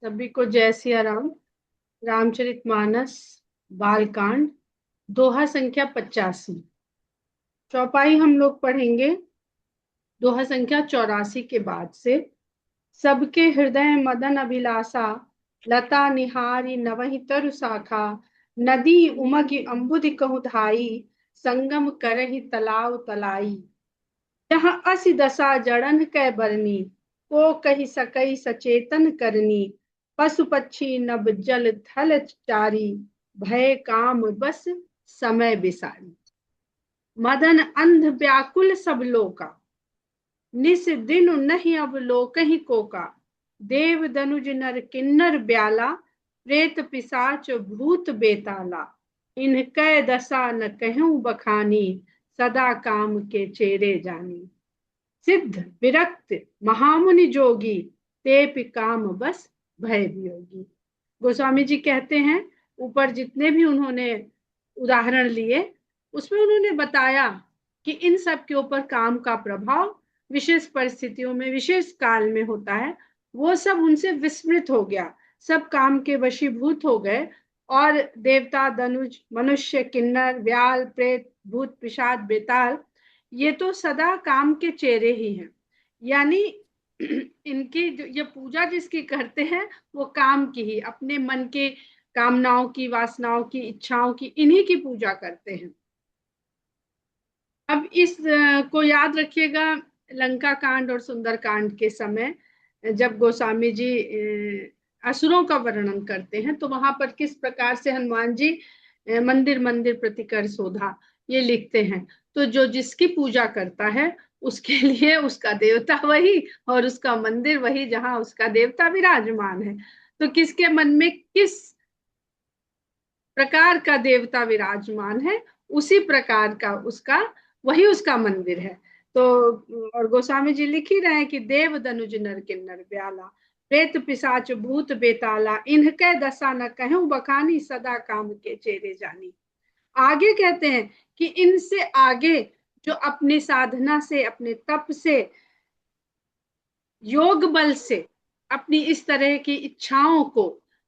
सभी को जय सिया राम। रामचरितमानस बालकांड दोहा संख्या 85। चौपाई हम लोग पढ़ेंगे दोहा संख्या 84 के बाद से। सबके हृदय मदन अभिलाषा, लता निहारी नवहि तरु शाखा। नदी उमगी अम्बुधि कहु धाई, संगम करहि तलाव तलाई। जहाँ असी दशा जड़न कै बरनी, को कहि सकई सचेतन करनी। पशु पक्षी नभ जल थल चारी, भय काम बस समय बिसारी। मदन अंध व्याकुल सब लोका, निस दिन नहीं अब लोकहि कोका। देव दनुज नर किन्नर ब्याला, प्रेत पिशाच भूत बेताला। इनकै दशा न कहूँ बखानी, सदा काम के चेरे जानी। सिद्ध विरक्त महामुनि जोगी, तेपि काम बस भय वियोगी। गोस्वामी जी कहते हैं ऊपर जितने भी उन्होंने उदाहरण लिए उसमें उन्होंने बताया कि इन सब के ऊपर काम का प्रभाव विशेष परिस्थितियों में विशेष काल में होता है। वो सब उनसे विस्मृत हो गया, सब काम के वशीभूत हो गए और देवता दनुज मनुष्य किन्नर व्याल प्रेत भूत पिशाच बेताल ये तो सदा काम के चेहरे ही हैं। यानी इनकी जो ये पूजा जिसकी करते हैं वो काम की ही, अपने मन के कामनाओं की वासनाओं की इच्छाओं की इन्हीं की पूजा करते हैं। अब इस को याद रखिएगा लंका कांड और सुंदर कांड के समय जब गोस्वामी जी असुरों का वर्णन करते हैं तो वहां पर किस प्रकार से हनुमान जी मंदिर मंदिर प्रति कर शोधा ये लिखते हैं। तो जो जिसकी पूजा करता है उसके लिए उसका देवता वही और उसका मंदिर वही जहां उसका देवता विराजमान है। तो किसके मन में किस प्रकार का देवता विराजमान है उसी प्रकार का उसका वही उसका मंदिर है। तो और गोस्वामी जी लिख ही रहे हैं कि देव दनुज नर किन्नर ब्याला, प्रेत पिशाच भूत बेताला। इनके दशा न कहूं बखानी, सदा काम के चेरे जानी। आगे कहते हैं कि इनसे आगे जो अपनी साधना से अपने तप से योग बल से अपनी इस तरह की इच्छाओं को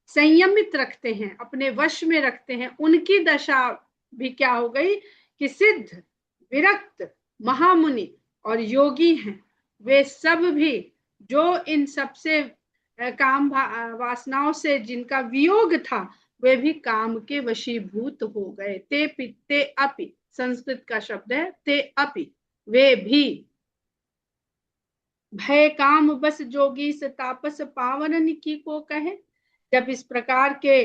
संयमित रखते हैं अपने वश में रखते हैं उनकी दशा भी क्या हो गई कि सिद्ध विरक्त महामुनि और योगी हैं। वे सब भी जो इन सबसे काम वासनाओं से जिनका वियोग था वे भी काम के वशीभूत हो गए। ते अपि संस्कृत का शब्द है ते अपि वे भी। भय काम बस जोगी से तापस पावन की को कहे। जब इस प्रकार के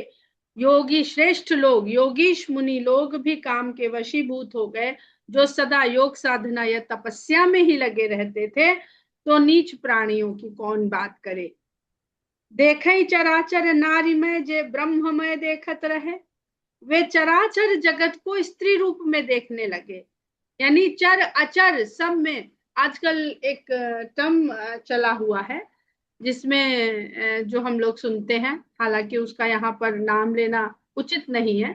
योगी श्रेष्ठ लोग योगीश मुनि लोग भी काम के वशीभूत हो गए जो सदा योग साधना या तपस्या में ही लगे रहते थे तो नीच प्राणियों की कौन बात करे। देखे चराचर नारी में जे ब्रह्ममय देखत रहे। वे चराचर जगत को स्त्री रूप में देखने लगे, यानी चर अचर सब में। आजकल एक टर्म चला हुआ है जिसमें जो हम लोग सुनते हैं, हालांकि उसका यहाँ पर नाम लेना उचित नहीं है,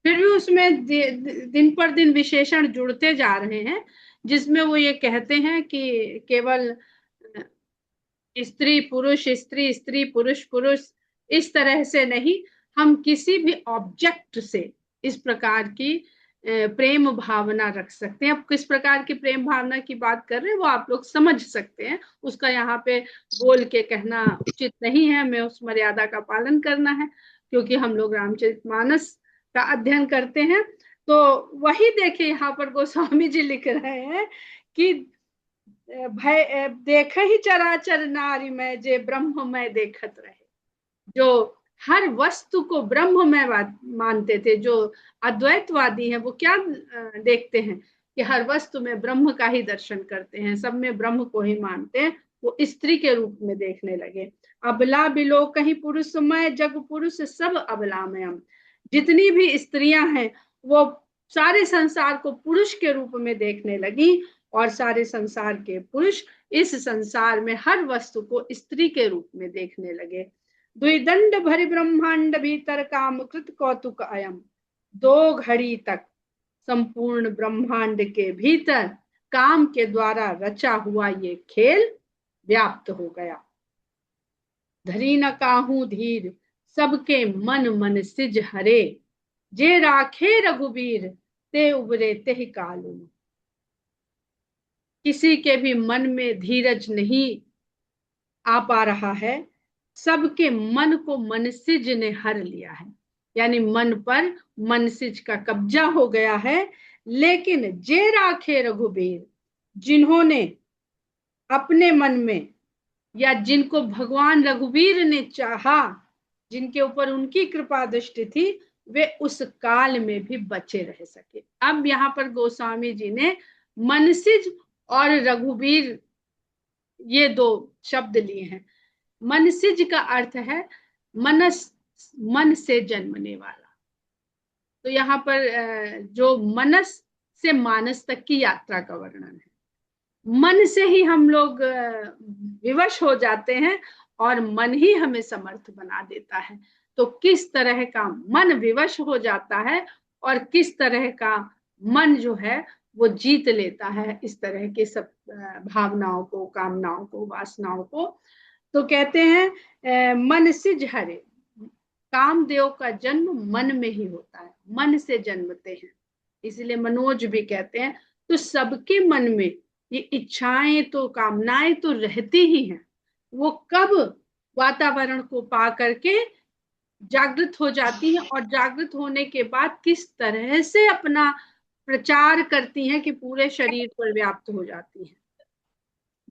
फिर भी उसमें दिन पर दिन विशेषण जुड़ते जा रहे हैं जिसमें वो ये कहते हैं कि केवल स्त्री पुरुष स्त्री स्त्री पुरुष पुरुष इस तरह से नहीं, हम किसी भी ऑब्जेक्ट से इस प्रकार की प्रेम भावना रख सकते हैं। अब किस प्रकार की प्रेम भावना की बात कर रहे हैं वो आप लोग समझ सकते हैं, उसका यहाँ पे बोल के कहना उचित नहीं है, हमें उस मर्यादा का पालन करना है क्योंकि हम लोग रामचरितमानस का अध्ययन करते हैं। तो वही देखिए यहाँ पर गोस्वामी जी लिख रहे हैं कि भय देख ही चराचर नारी में जे ब्रह्म में देखत रहे। जो हर वस्तु को ब्रह्म में मानते थे, जो अद्वैतवादी हैं वो क्या देखते हैं कि हर वस्तु में ब्रह्म का ही दर्शन करते हैं, सब में ब्रह्म को ही मानते हैं, वो स्त्री के रूप में देखने लगे। अबला बिलो कहीं पुरुषमय जग पुरुष सब अबलामयम। जितनी भी स्त्रियां हैं वो सारे संसार को पुरुष के रूप में देखने लगी और सारे संसार के पुरुष इस संसार में हर वस्तु को स्त्री के रूप में देखने लगे। द्विदंड भरि ब्रह्मांड भीतर काम कृत कौतुक अयम। दो घड़ी तक संपूर्ण ब्रह्मांड के भीतर काम के द्वारा रचा हुआ ये खेल व्याप्त हो गया। धरी न काहू धीर सबके मन मन सिज हरे, जे राखे रघुबीर ते उबरे ते कालू। किसी के भी मन में धीरज नहीं आ पा रहा है, सबके मन को मनसिज ने हर लिया है, यानी मन पर मनसिज का कब्जा हो गया है। लेकिन जे राखे रघुबीर, जिन्होंने अपने मन में, या जिनको भगवान रघुवीर ने चाहा, जिनके ऊपर उनकी कृपा दृष्टि थी, वे उस काल में भी बचे रह सके। अब यहाँ पर गोस्वामी जी ने मनसिज और रघुवीर ये दो शब्द लिए हैं। मनसिज का अर्थ है मनस, मन से जन्मने वाला। तो यहाँ पर जो मनस से मानस तक की यात्रा का वर्णन है। मन से ही हम लोग विवश हो जाते हैं और मन ही हमें समर्थ बना देता है। तो किस तरह का मन विवश हो जाता है और किस तरह का मन जो है वो जीत लेता है इस तरह के सब भावनाओं को, कामनाओं को, वासनाओं को। तो कहते हैं मन सिज हरे, कामदेव का जन्म मन में ही होता है, मन से जन्मते हैं, इसलिए मनोज भी कहते हैं। तो सबके मन में ये इच्छाएं तो, कामनाएं तो रहती ही हैं। वो कब वातावरण को पा करके जागृत हो जाती हैं और जागृत होने के बाद किस तरह से अपना प्रचार करती हैं कि पूरे शरीर पर व्याप्त हो जाती हैं।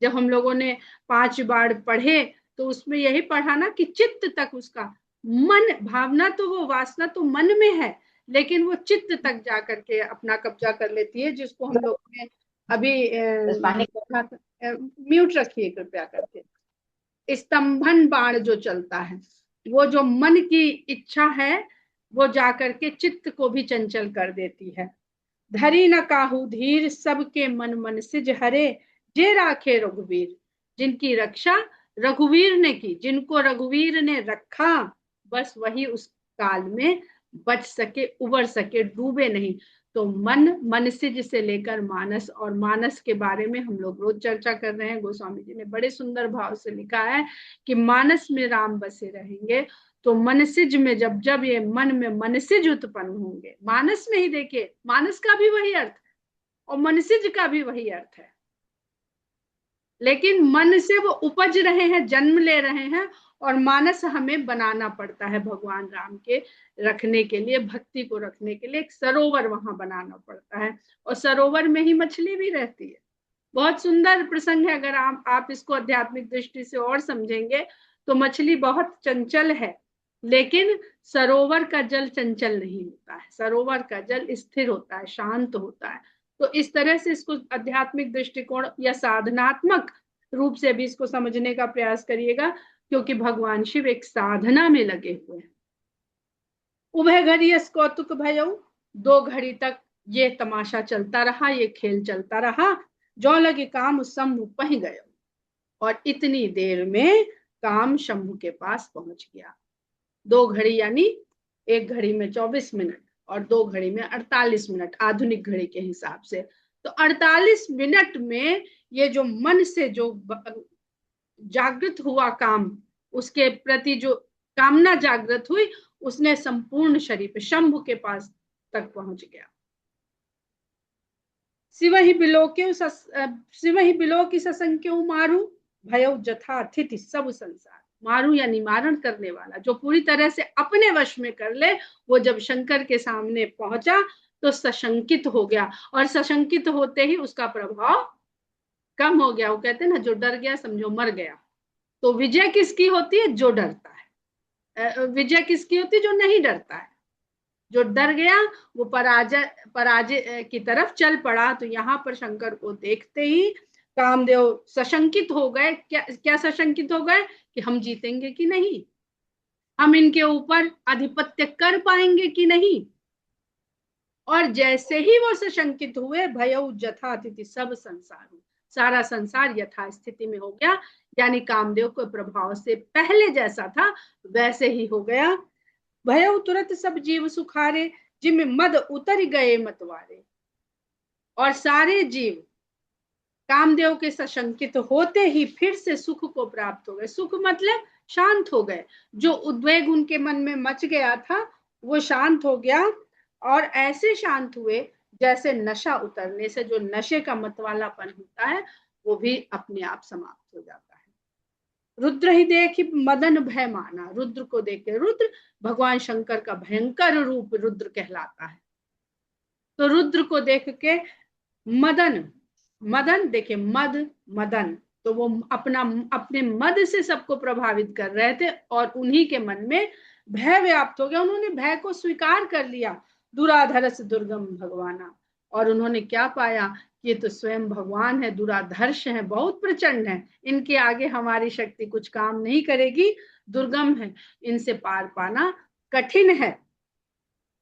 जब हम लोगों ने 5 बार पढ़े तो उसमें यही पढ़ा ना कि चित्त तक उसका मन, भावना तो वो वासना तो मन में है, लेकिन वो चित्त तक जा करके अपना कब्जा कर लेती है, जिसको हम लोग ने अभी म्यूट रखिए कृपया करके। स्तंभन बाण जो चलता है, वो जो मन की इच्छा है वो जाकर के चित्त को भी चंचल कर देती है। धरी न काहू धीर सबके मन मन सिज हरे, जे राखे रघुवीर, जिनकी रक्षा रघुवीर ने की, जिनको रघुवीर ने रखा, बस वही उस काल में बच सके, उबर सके, डूबे नहीं। तो मन, मनसिज से लेकर मानस, और मानस के बारे में हम लोग रोज चर्चा कर रहे हैं। गोस्वामी जी ने बड़े सुंदर भाव से लिखा है कि मानस में राम बसे रहेंगे। तो मनसिज में जब जब ये मन में मनसिज उत्पन्न होंगे, मानस में ही देखिए, मानस का भी वही अर्थ है और मनसिज का भी वही अर्थ है, लेकिन मन से वो उपज रहे हैं, जन्म ले रहे हैं, और मानस हमें बनाना पड़ता है भगवान राम के रखने के लिए, भक्ति को रखने के लिए एक सरोवर वहां बनाना पड़ता है, और सरोवर में ही मछली भी रहती है। बहुत सुंदर प्रसंग है। अगर आप इसको आध्यात्मिक दृष्टि से और समझेंगे तो मछली बहुत चंचल है, लेकिन सरोवर का जल चंचल नहीं होता है, सरोवर का जल स्थिर होता है, शांत होता है। तो इस तरह से इसको आध्यात्मिक दृष्टिकोण या साधनात्मक रूप से भी इसको समझने का प्रयास करिएगा, क्योंकि भगवान शिव एक साधना में लगे हुए हैं। उभय घड़ी कौतुक भयऊ, 2 घड़ी तक ये तमाशा चलता रहा, ये खेल चलता रहा। जो लगे काम शंभु पह गए, और इतनी देर में काम शंभु के पास पहुंच गया। 2 घड़ी यानी एक घड़ी में 24 मिनट और 2 घड़ी में 48 मिनट आधुनिक घड़ी के हिसाब से। तो 48 मिनट में ये जो मन से जो जागृत हुआ काम, उसके प्रति जो कामना जागृत हुई, उसने संपूर्ण शरीर पे शंभु के पास तक पहुंच गया। शिव ही बिलो की ससंख्यो मारू, भयउ जथा थिति सब संसार। मारू यानी मारण करने वाला, जो पूरी तरह से अपने वश में कर ले, वो जब शंकर के सामने पहुंचा तो सशंकित हो गया, और सशंकित होते ही उसका प्रभाव कम हो गया। वो कहते हैं ना, जो डर गया समझो मर गया। तो विजय किसकी होती है? जो डरता है। विजय किसकी होती है? जो नहीं डरता है। जो डर गया वो पराजय की तरफ चल पड़ा। तो यहाँ पर शंकर को देखते ही कामदेव सशंकित हो गए। क्या सशंकित हो गए? कि हम जीतेंगे कि नहीं, हम इनके ऊपर आधिपत्य कर पाएंगे कि नहीं। और जैसे ही वो सशंकित हुए, भयउ जथातिथि सब संसार, सारा संसार यथास्थिति में हो गया, यानी कामदेव के प्रभाव से पहले जैसा था वैसे ही हो गया। भयउ तुरंत सब जीव सुखारे, जिम मद उतर गए मतवारे। और सारे जीव कामदेव के सशंकित होते ही फिर से सुख को प्राप्त हो गए। सुख मतलब शांत हो गए, जो उद्वेग उनके मन में मच गया था वो शांत हो गया, और ऐसे शांत हुए जैसे नशा उतरने से जो नशे का मतवालापन होता है वो भी अपने आप समाप्त हो जाता है। रुद्र ही देख मदन भय माना, रुद्र को देख के, रुद्र भगवान शंकर का भयंकर रूप रुद्र कहलाता है। तो रुद्र को देख के मदन, मदन देखे मद, मदन, तो वो अपना अपने मद से सबको प्रभावित कर रहे थे और उन्हीं के मन में भय व्याप्त हो गया। उन्होंने भय को स्वीकार कर लिया, दुराधर्ष दुर्गम भगवाना। और उन्होंने क्या पाया, ये तो स्वयं भगवान है, दुराधर्ष है, बहुत प्रचंड है, इनके आगे हमारी शक्ति कुछ काम नहीं करेगी, दुर्गम है, इनसे पार पाना कठिन है।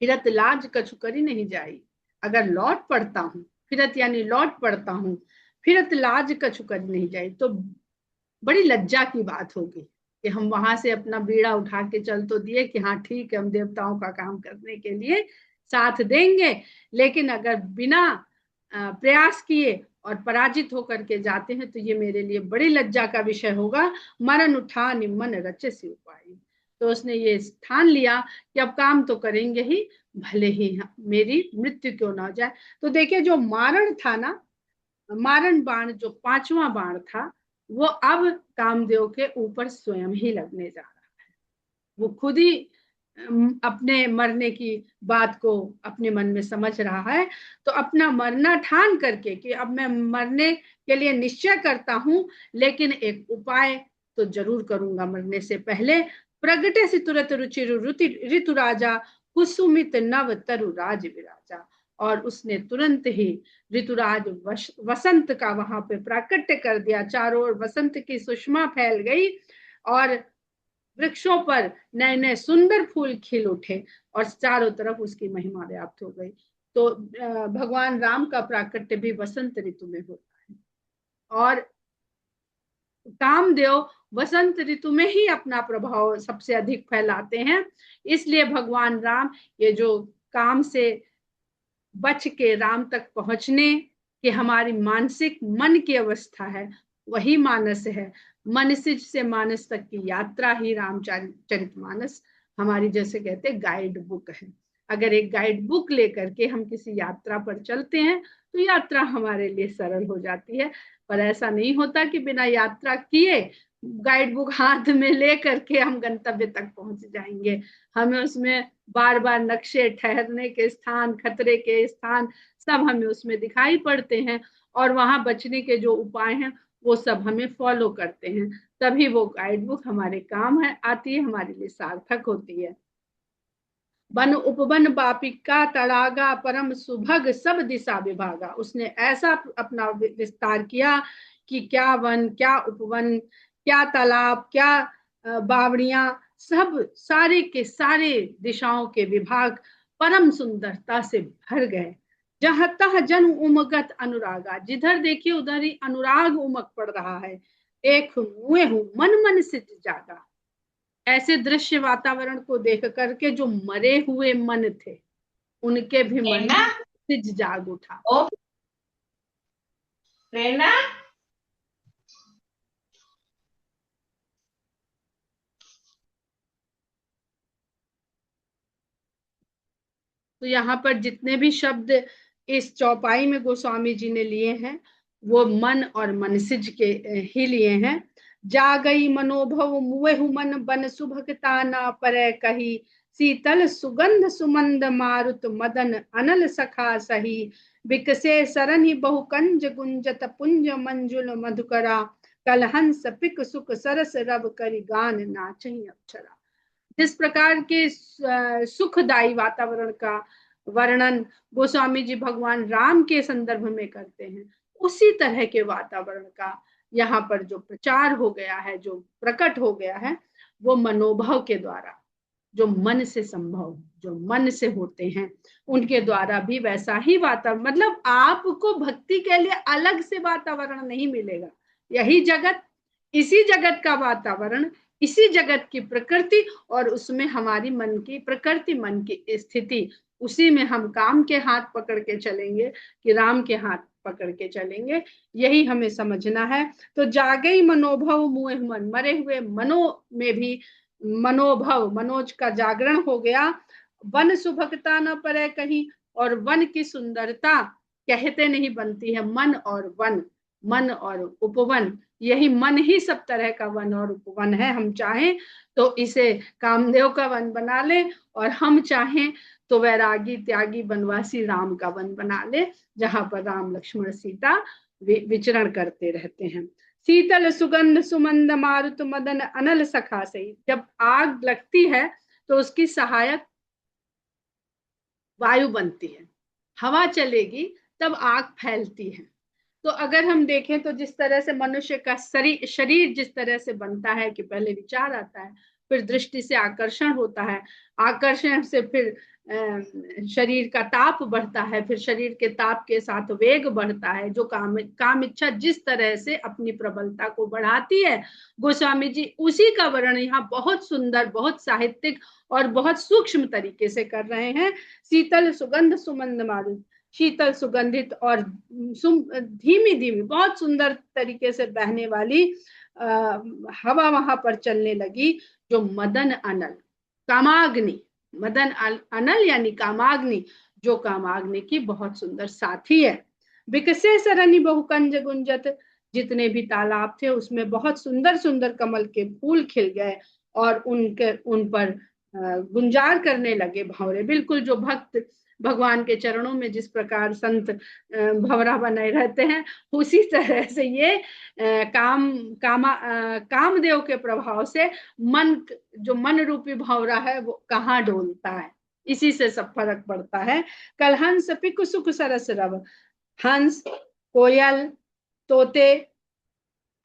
फिरत लाज कछु करी नहीं जाई, अगर लौट पड़ता हूँ, फिरत यानी लौट पड़ता हूँ, फिरत लाज कछु करी नहीं जाई, तो बड़ी लज्जा की बात होगी कि हम वहां से अपना बीड़ा उठा के चल तो दिए कि हाँ ठीक है, हम देवताओं का काम करने के लिए साथ देंगे, लेकिन अगर बिना प्रयास किए और पराजित होकर के जाते हैं तो ये मेरे लिए बड़ी लज्जा का विषय होगा। मरण उठा निमन रचे सी उपाय, तो उसने ये ठान लिया कि अब काम तो करेंगे ही, भले ही मेरी मृत्यु क्यों ना हो जाए। तो देखिए जो मारण था ना, मारण बाण जो पांचवा बाण था, वो अब कामदेव के ऊपर स्वयं ही लगने जा रहा है। वो खुद ही अपने मरने की बात को अपने मन में समझ रहा है, तो अपना मरना ठान करके कि अब मैं मरने के लिए निश्चय करता हूं, लेकिन एक उपाय तो जरूर करूंगा मरने से पहले। प्रगटे से तुरंत रुचि ऋतु राजा, कुसुमित नव तरु राज विराजा। और उसने तुरंत ही ऋतुराज वसंत का वहां पे प्राकट्य कर दिया, चारों ओर वसंत की सुषमा फैल गई और वृक्षों पर नए नए सुंदर फूल खिल उठे और चारों तरफ उसकी महिमा व्याप्त हो गई। तो भगवान राम का प्राकट्य भी वसंत ऋतु में होता है, और कामदेव वसंत ऋतु में ही अपना प्रभाव सबसे अधिक फैलाते हैं। इसलिए भगवान राम ये जो काम से बच के राम तक पहुंचने के हमारी मानसिक मन की अवस्था है, वही मानस है। मनसिज से मानस तक की यात्रा ही रामचरितमानस हमारी, जैसे कहते हैं, गाइड बुक है। अगर एक गाइड बुक लेकर के हम किसी यात्रा पर चलते हैं तो यात्रा हमारे लिए सरल हो जाती है, पर ऐसा नहीं होता कि बिना यात्रा किए गाइड बुक हाथ में ले करके हम गंतव्य तक पहुंच जाएंगे। हमें उसमें बार बार नक्शे, ठहरने के स्थान, खतरे के स्थान, सब हमें उसमें दिखाई पड़ते हैं, और वहां बचने के जो उपाय हैं वो सब हमें फॉलो करते हैं, तभी वो गाइड बुक हमारे काम है आती है, हमारे लिए सार्थक होती है। वन उपवन बापिका तड़ागा, परम सुभग सब दिशा विभागा। उसने ऐसा अपना विस्तार किया कि क्या वन, क्या उपवन, क्या तालाब, क्या बावड़ियां, सब सारे के सारे दिशाओं के विभाग परम सुंदरता से भर गए। जहां तह जन उमगत अनुरागा, जिधर देखिए उधर ही अनुराग उमग पड़ रहा है। देख मुए हूं मन मन से जागा, ऐसे दृश्य वातावरण को देख करके जो मरे हुए मन थे उनके भी मन प्रेरणा, सिज जाग उठा। ओ प्रेरणा, तो यहाँ पर जितने भी शब्द इस चौपाई में गोस्वामी जी ने लिए हैं वो मन और मनसिज के ही लिए हैं। जा गई मनोभव मुएहु मन बन सुभगता ना पर कही, शीतल सुगंध सुमंद मारुत मदन अनल सखा सही, विकसे सरनि बहुकंज गुंजत पुंज मंजुल मधुकरा, कलहंस पिक सुख सरस रव करि गान नाचही अक्षरा। जिस प्रकार के सुखदायी वातावरण का वर्णन गोस्वामी जी भगवान राम के संदर्भ में करते हैं, उसी तरह के वातावरण का यहाँ पर जो प्रचार हो गया है, जो प्रकट हो गया है, वो मनोभव के द्वारा, जो मन से संभव, जो मन से होते हैं उनके द्वारा भी वैसा ही वातावरण, मतलब आपको भक्ति के लिए अलग से वातावरण नहीं मिलेगा। यही जगत, इसी जगत का वातावरण, इसी जगत की प्रकृति, और उसमें हमारी मन की प्रकृति, मन की स्थिति, उसी में हम काम के हाथ पकड़ के चलेंगे कि राम के हाथ पकड़ के चलेंगे, यही हमें समझना है। तो जागे मनोभव मुह मन, मरे हुए मनो में भी मनोभव, मनोज का जागरण हो गया। वन सुभगता न परे कहीं, और वन की सुंदरता कहते नहीं बनती है। मन और वन, मन और उपवन, यही मन ही सब तरह का वन और उपवन है। हम चाहें तो इसे कामदेव का वन बना ले, और हम चाहें तो वैरागी त्यागी वनवासी राम का वन बना ले, जहां पर राम लक्ष्मण सीता विचरण करते रहते हैं। शीतल सुगंध सुमंद मारुत मदन अनल सखा सही, जब आग लगती है तो उसकी सहायक वायु बनती है, हवा चलेगी तब आग फैलती है। तो अगर हम देखें तो जिस तरह से मनुष्य का शरीर जिस तरह से बनता है कि पहले विचार आता है, फिर दृष्टि से आकर्षण होता है, आकर्षण से फिर शरीर का ताप बढ़ता है, फिर शरीर के ताप के साथ वेग बढ़ता है, जो काम इच्छा जिस तरह से अपनी प्रबलता को बढ़ाती है, गोस्वामी जी उसी का वर्णन यहाँ बहुत सुंदर, बहुत साहित्यिक और बहुत सूक्ष्म तरीके से कर रहे हैं। शीतल सुगंध सुमंद मारुत, शीतल सुगंधित और धीमी धीमी बहुत सुंदर तरीके से बहने वाली हवा वहां पर चलने लगी, जो मदन अनल कामाग्नि, मदन अनल यानी कामाग्नि, जो कामाग्नि की बहुत सुंदर साथी है। विकसे सरनी बहुकंज गुंजत, जितने भी तालाब थे उसमें बहुत सुंदर सुंदर कमल के फूल खिल गए, और उन पर गुंजार करने लगे भंवरे। बिल्कुल जो भक्त भगवान के चरणों में जिस प्रकार संत भंवरा बने रहते हैं, उसी तरह से ये कामदेव के प्रभाव से मन, जो मन रूपी भंवरा है वो कहाँ डोलता है, इसी से सब फर्क पड़ता है। कल हंस पिक सुख सरस रव, हंस कोयल तोते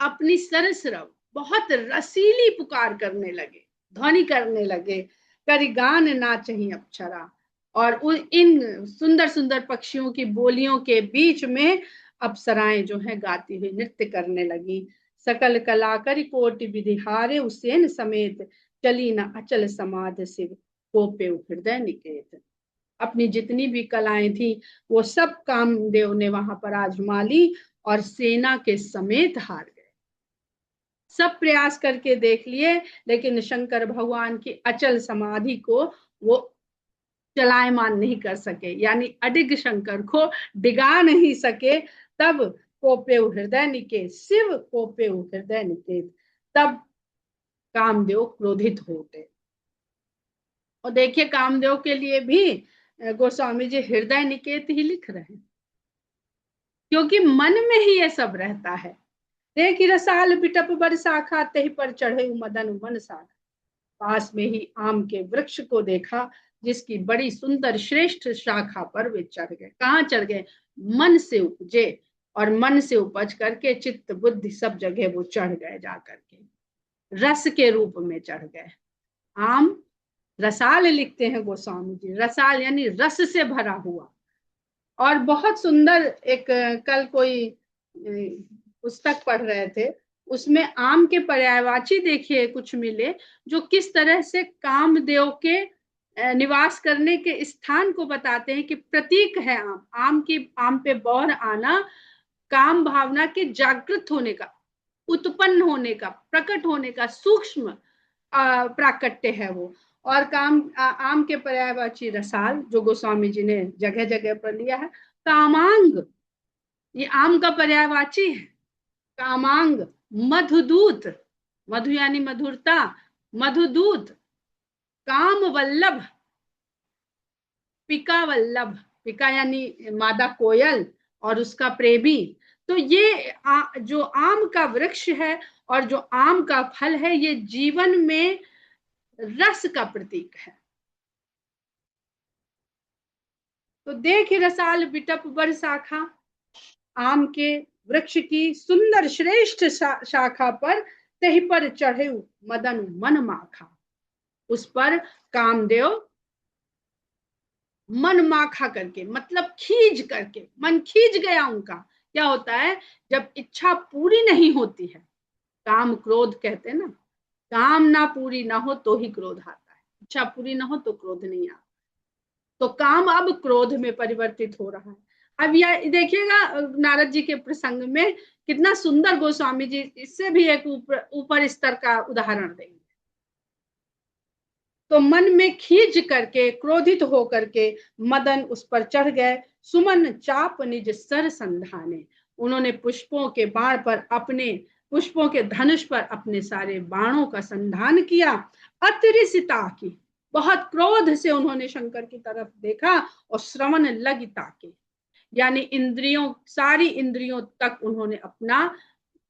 अपनी सरस रव बहुत रसीली पुकार करने लगे, ध्वनि करने लगे, करी गान नाचही अप्सरा, और इन सुंदर सुंदर पक्षियों की बोलियों के बीच में अप्सराएं जो है गाती हुई नृत्य करने लगी। सकल कला करी कोटि विधिहारे, उसेन समेत चली न अचल समाध शिव, कोपे हृदय निकेत। अपनी जितनी भी कलाएं थी वो सब कामदेव ने वहां पर आजमा ली, और सेना के समेत हार गए। सब प्रयास करके देख लिए, लेकिन शंकर भगवान की अचल समाधि को वो चलायमान नहीं कर सके, यानी अडिग शंकर को डिगा नहीं सके। तब कोपे हृदय निकेत, शिव कोपे हृदय निकेत, तब कामदेव क्रोधित होते। और देखिए कामदेव के लिए भी गोस्वामी जी हृदय निकेत ही लिख रहे हैं, क्योंकि मन में ही ये सब रहता है। देखी रसाल बिटप बर शाखा, तेहि पर चढ़े मदन मन शाखा, पास में ही आम के वृक्ष को देखा, जिसकी बड़ी सुंदर श्रेष्ठ शाखा पर वे चढ़ गए। कहाँ चढ़ गए? मन से उपजे, और मन से उपज करके चित्त बुद्धि सब जगह वो चढ़ गए, जाकर के रस के रूप में चढ़ गए। आम रसाल लिखते हैं गोस्वामी जी, रसाल यानी रस से भरा हुआ। और बहुत सुंदर एक कल कोई पुस्तक पढ़ रहे थे, उसमें आम के पर्यायवाची देखिए कुछ मिले, जो किस तरह से कामदेव के निवास करने के स्थान को बताते हैं कि प्रतीक है आम, आम पे बौर आना काम भावना के जागृत होने का, उत्पन्न होने का, प्रकट होने का सूक्ष्म प्राकट्य है वो। और आम के पर्यायवाची रसाल, जो गोस्वामी जी ने जगह जगह पर लिया है। कामांग, ये आम का पर्यायवाची है। कामांग, मधुदूत, मधु यानी मधुरता, मधुदूत, काम वल्लभ, पिका वल्लभ, पिका यानी मादा कोयल और उसका प्रेमी। तो ये जो आम का वृक्ष है और जो आम का फल है, ये जीवन में रस का प्रतीक है। तो देख रसाल बिटप बर शाखा, आम के वृक्ष की सुंदर श्रेष्ठ शाखा पर तही पर चढ़े मदन मन माखा, उस पर कामदेव मन माखा करके, मतलब खींच करके, मन खींच गया उनका। क्या होता है जब इच्छा पूरी नहीं होती है, काम क्रोध कहते हैं ना, काम ना पूरी ना हो तो ही क्रोध आता है, इच्छा पूरी ना हो तो क्रोध नहीं आता। तो काम अब क्रोध में परिवर्तित हो रहा है। अब यह देखिएगा नारद जी के प्रसंग में कितना सुंदर गोस्वामी जी इससे भी एक ऊपर स्तर का उदाहरण देंगे। तो मन में खींच करके क्रोधित होकर के मदन उस पर चढ़ गए। सुमन चाप निज सर संधाने, उन्होंने पुष्पों के बाण पर अपने पुष्पों के धनुष पर अपने सारे बाणों का संधान किया। अतिरिसिता की, बहुत क्रोध से उन्होंने शंकर की तरफ देखा और श्रवण लगिता के, यानी इंद्रियों सारी इंद्रियों तक उन्होंने अपना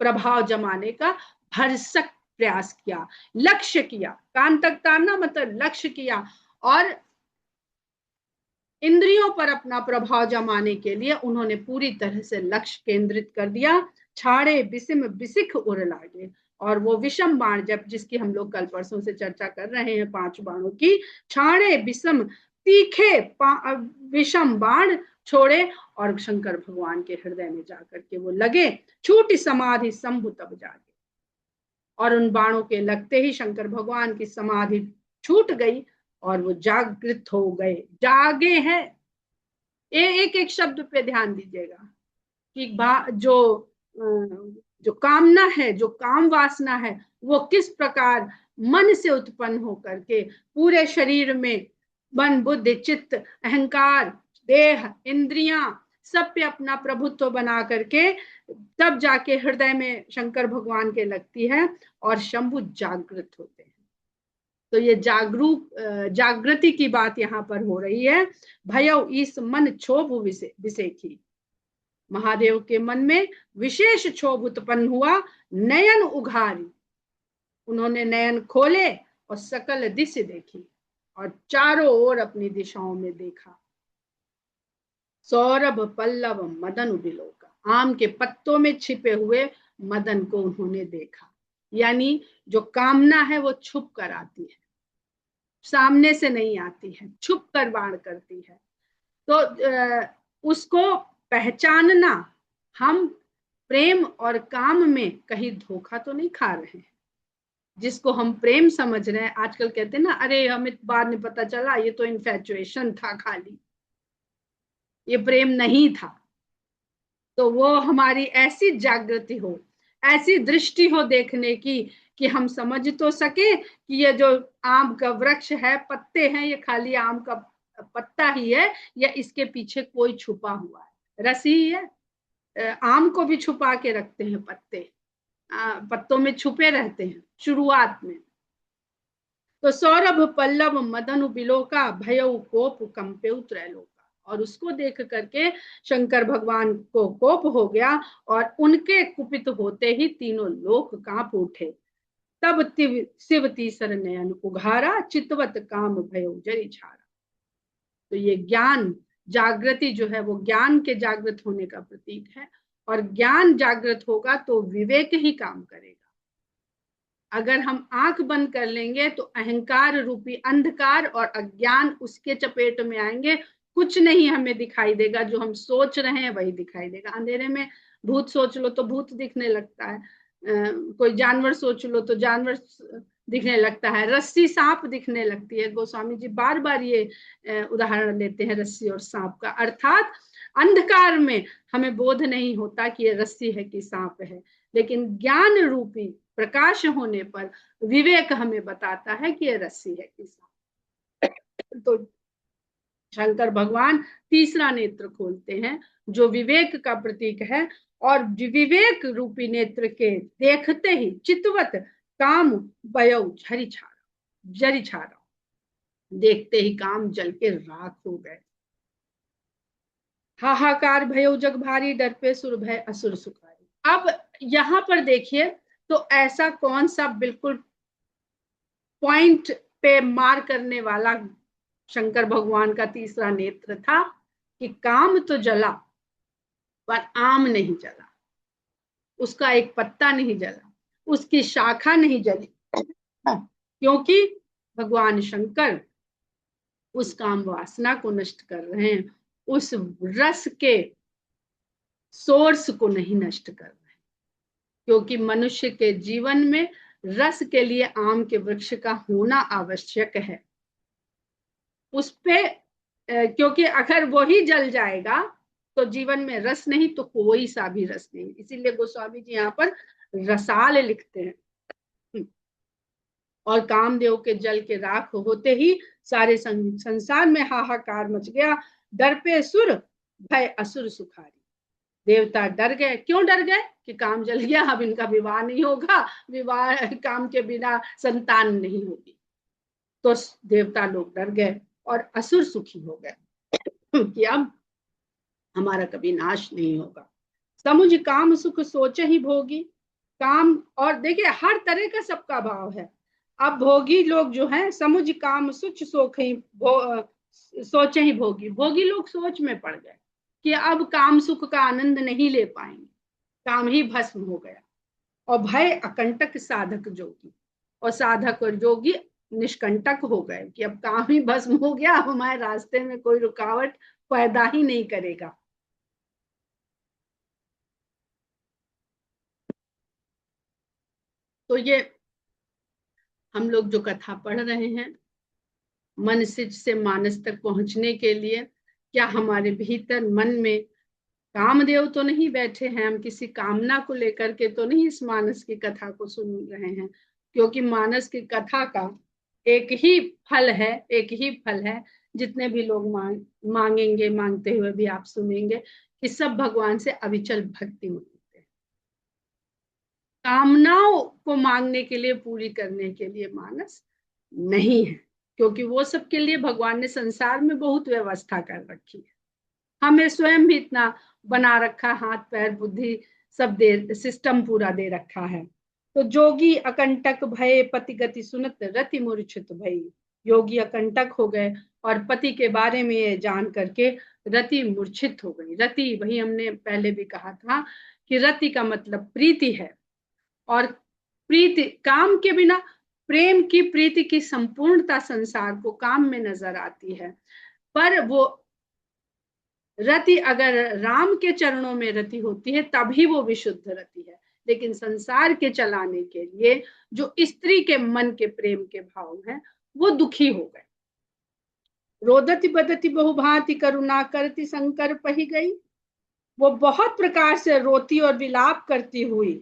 प्रभाव जमाने का भरसक प्रयास किया, लक्ष्य किया। कान तक तानना मतलब लक्ष्य किया और इंद्रियों पर अपना प्रभाव जमाने के लिए उन्होंने पूरी तरह से लक्ष्य केंद्रित कर दिया। छाड़े विषम विशिख उड़ लागे, और वो विषम बाण जब जिसकी हम लोग कल परसों से चर्चा कर रहे हैं 5 बाणों की, छाड़े विषम तीखे विषम बाण छोड़े और शंकर भगवान के हृदय में जाकर के वो लगे। छूट समाधि शंभु तब जागे, और उन बाणों के लगते ही शंकर भगवान की समाधि छूट गई और वो जागृत हो गए, जागे हैं। एक एक शब्द पे ध्यान दीजिएगा कि जो कामना है, जो काम वासना है, वो किस प्रकार मन से उत्पन्न होकर के पूरे शरीर में मन बुद्धि चित्त अहंकार देह इंद्रियां सब पे अपना प्रभुत्व बना करके तब जाके हृदय में शंकर भगवान के लगती है और शंभु जागृत होते हैं। तो ये जागृति की बात यहाँ पर हो रही है। भयउ इस मन क्षोभ विसेखी, महादेव के मन में विशेष क्षोभ उत्पन्न हुआ। नयन उघारी, उन्होंने नयन खोले और सकल दिशा देखी और चारों ओर अपनी दिशाओं में देखा। सौरभ पल्लव मदन बिलोका, आम के पत्तों में छिपे हुए मदन को उन्होंने देखा। यानी जो कामना है वो छुप कर आती है, सामने से नहीं आती है, छुप कर वाण करती है। तो उसको पहचानना, हम प्रेम और काम में कहीं धोखा तो नहीं खा रहे हैं। जिसको हम प्रेम समझ रहे हैं, आजकल कहते हैं ना, अरे हमें बाद में पता चला ये तो इन्फेचुएशन था, खाली ये प्रेम नहीं था। तो वो हमारी ऐसी जागृति हो, ऐसी दृष्टि हो देखने की कि हम समझ तो सके कि ये जो आम का वृक्ष है, पत्ते हैं, ये खाली आम का पत्ता ही है या इसके पीछे कोई छुपा हुआ है, रसी ही है। आम को भी छुपा के रखते हैं पत्ते, पत्तों में छुपे रहते हैं शुरुआत में। तो सौरभ पल्लव मदन बिलोका, भयउ कोप कंपेउ त्रैलोका, और उसको देख करके शंकर भगवान को कोप हो गया और उनके कुपित होते ही तीनों लोक कांप उठे। तब शिव तीसर नयन उघारा, चितवत काम भयो जरी छारा। तो ये ज्ञान जागृति जो है वो ज्ञान के जागृत होने का प्रतीक है, और ज्ञान जागृत होगा तो विवेक ही काम करेगा। अगर हम आंख बंद कर लेंगे तो अहंकार रूपी अंधकार और अज्ञान उसके चपेट में आएंगे, कुछ नहीं हमें दिखाई देगा, जो हम सोच रहे हैं वही दिखाई देगा। अंधेरे में भूत सोच लो तो भूत दिखने लगता है, कोई जानवर सोच लो तो जानवर दिखने लगता है, रस्सी सांप दिखने लगती है। गोस्वामी जी बार बार ये उदाहरण लेते हैं रस्सी और सांप का, अर्थात अंधकार में हमें बोध नहीं होता कि ये रस्सी है कि सांप है, लेकिन ज्ञान रूपी प्रकाश होने पर विवेक हमें बताता है कि ये रस्सी है कि सांप। तो शंकर भगवान तीसरा नेत्र खोलते हैं जो विवेक का प्रतीक है, और विवेक रूपी नेत्र के देखते ही चितवत काम बयौ जरी छारा, देखते ही काम जल के राख हो गए। हाहाकार भयो जग भारी, डर पे सुर भय असुर सुखारी। अब यहां पर देखिए तो ऐसा कौन सा बिल्कुल पॉइंट पे मार करने वाला शंकर भगवान का तीसरा नेत्र था कि काम तो जला पर आम नहीं जला, उसका एक पत्ता नहीं जला, उसकी शाखा नहीं जली, क्योंकि भगवान शंकर उस काम वासना को नष्ट कर रहे हैं, उस रस के सोर्स को नहीं नष्ट कर रहे हैं। क्योंकि मनुष्य के जीवन में रस के लिए आम के वृक्ष का होना आवश्यक है। उस पे क्योंकि अगर वो ही जल जाएगा तो जीवन में रस नहीं तो कोई सा भी रस नहीं। इसीलिए गोस्वामी जी यहाँ पर रसाल लिखते हैं। और कामदेव के जल के राख होते ही सारे संसार में हाहाकार मच गया। डर पे सुर, भय असुर सुखारी। देवता डर गए। क्यों डर गए? कि काम जल गया, अब इनका विवाह नहीं होगा, विवाह काम के बिना संतान नहीं होगी। तो देवता लोग डर गए और असुर सुखी हो गए कि अब हमारा कभी नाश नहीं होगा। समुझ काम सुख सोचे ही भोगी। काम, और देखिए हर तरह का सबका भाव है। अब भोगी लोग जो हैं, समुझ काम सुच सोख ही सोचे ही भोगी। भोगी लोग सोच में पड़ गए कि अब काम सुख का आनंद नहीं ले पाएंगे, काम ही भस्म हो गया। और भय अकंटक साधक जोगी, और साधक और जोगी निष्कंटक हो गए कि अब काम ही भस्म हो गया, अब हमारे रास्ते में कोई रुकावट पैदा ही नहीं करेगा। तो ये हम लोग जो कथा पढ़ रहे हैं, मन से मानस तक पहुंचने के लिए, क्या हमारे भीतर मन में कामदेव तो नहीं बैठे हैं? हम किसी कामना को लेकर के तो नहीं इस मानस की कथा को सुन रहे हैं? क्योंकि मानस की कथा का एक ही फल है, एक ही फल है। जितने भी लोग मांगेंगे, मांगते हुए भी आप सुनेंगे कि सब भगवान से अविचल भक्ति मांगते हैं। कामनाओं को मांगने के लिए, पूरी करने के लिए मानस नहीं है, क्योंकि वो सबके लिए भगवान ने संसार में बहुत व्यवस्था कर रखी है। हमें स्वयं भी इतना बना रखा, हाथ पैर बुद्धि सब दे, सिस्टम पूरा दे रखा है। तो जोगी अकंटक भय पति गति सुनत रति मूर्छित भई। योगी अकंटक हो गए और पति के बारे में ये जान करके रति मूर्छित हो गई। रति, वही हमने पहले भी कहा था कि रति का मतलब प्रीति है। और प्रीति, काम के बिना प्रेम की, प्रीति की संपूर्णता संसार को काम में नजर आती है। पर वो रति अगर राम के चरणों में रति होती है तभी वो विशुद्ध रति है। लेकिन संसार के चलाने के लिए जो स्त्री के मन के प्रेम के भाव हैं, वो दुखी हो गए। रोदति बदति बहुभांति करुणा करती शंकर पही गई। वो बहुत प्रकार से रोती और विलाप करती हुई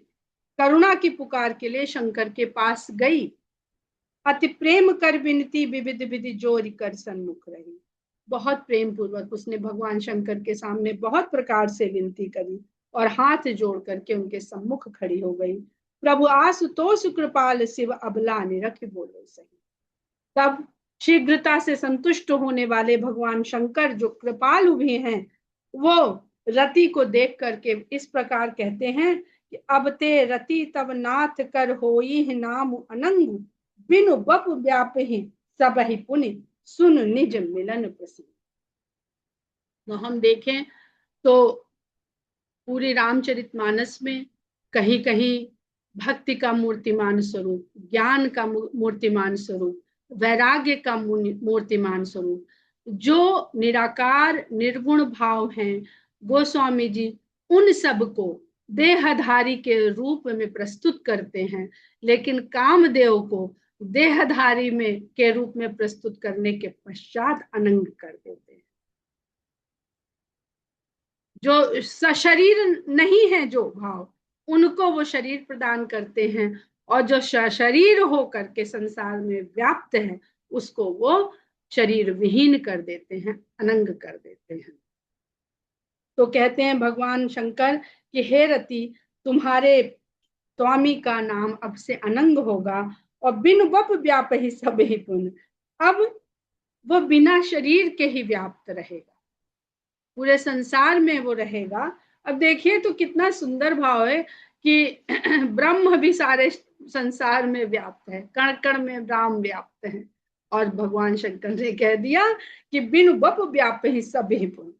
करुणा की पुकार के लिए शंकर के पास गई। अति प्रेम कर विनती विविध विधि जोर कर सन्मुख रही। बहुत प्रेम पूर्वक उसने भगवान शंकर के सामने बहुत प्रकार से विनती करी और हाथ जोड़ करके उनके सम्मुख खड़ी हो गई। प्रभु आशुतोष कृपाल शिव अबला निरख बोलो सही। तब शीघ्रता से संतुष्ट होने वाले भगवान शंकर जो कृपालु भी हैं, वो रति को देख करके इस प्रकार कहते हैं कि अब ते रति तब नाथ कर होई नाम अनंग। बिनु बप व्याप ही सब ही पुनि सुन निज मिलन प्रसिद्ध। तो हम देखें तो पूरी रामचरितमानस में कहीं कहीं भक्ति का मूर्तिमान स्वरूप, ज्ञान का मूर्तिमान स्वरूप, वैराग्य का मूर्तिमान स्वरूप, जो निराकार निर्गुण भाव हैं, गोस्वामी जी उन सब को देहधारी के रूप में प्रस्तुत करते हैं। लेकिन कामदेव को देहधारी में के रूप में प्रस्तुत करने के पश्चात अनंग कर देते हैं। जो शरीर नहीं है जो भाव, उनको वो शरीर प्रदान करते हैं, और जो शरीर हो करके संसार में व्याप्त है उसको वो शरीर विहीन कर देते हैं, अनंग कर देते हैं। तो कहते हैं भगवान शंकर कि हे रति, तुम्हारे स्वामी का नाम अब से अनंग होगा और बिन वप व्याप ही सब ही पुन। अब वो बिना शरीर के ही व्याप्त रहेगा, पूरे संसार में वो रहेगा। अब देखिए तो कितना सुंदर भाव है कि ब्रह्म भी सारे संसार में व्याप्त है, कण कण में राम व्याप्त है। और भगवान शंकर ने कह दिया कि बिनु बप व्याप ही सब ही पुन।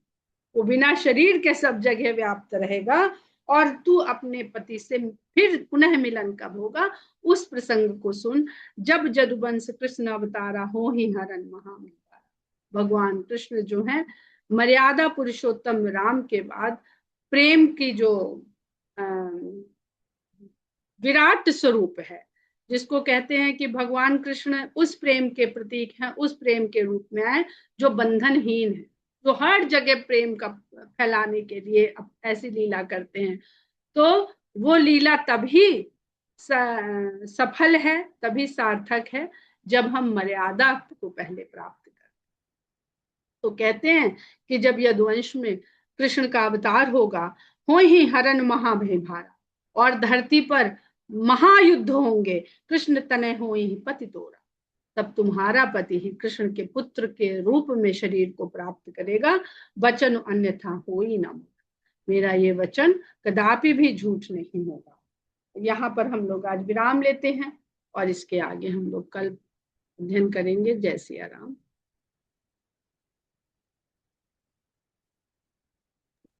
वो बिना शरीर के सब जगह व्याप्त रहेगा। और तू अपने पति से फिर पुनः मिलन कब होगा, उस प्रसंग को सुन। जब जदुवंश कृष्ण अवतारा हो ही हरण महामहिमा। भगवान कृष्ण जो है मर्यादा पुरुषोत्तम राम के बाद प्रेम की जो विराट स्वरूप है, जिसको कहते हैं कि भगवान कृष्ण उस प्रेम के प्रतीक हैं, उस प्रेम के रूप में आए जो बंधनहीन है, तो हर जगह प्रेम का फैलाने के लिए ऐसी लीला करते हैं। तो वो लीला तभी सफल है, तभी सार्थक है, जब हम मर्यादा को पहले प्राप्त करें। तो कहते हैं कि जब यदुवंश में कृष्ण का अवतार होगा, हो ही हरण महाभय भारा, और धरती पर महायुद्ध होंगे, कृष्ण तनय हो ही पति तोरा, तब तुम्हारा पति ही कृष्ण के पुत्र के रूप में शरीर को प्राप्त करेगा, वचन अन्यथा हो ही ना, मेरा ये वचन कदापि भी झूठ नहीं होगा। यहाँ पर हम लोग आज विराम लेते हैं और इसके आगे हम लोग कल अध्ययन करेंगे। जय सिया राम।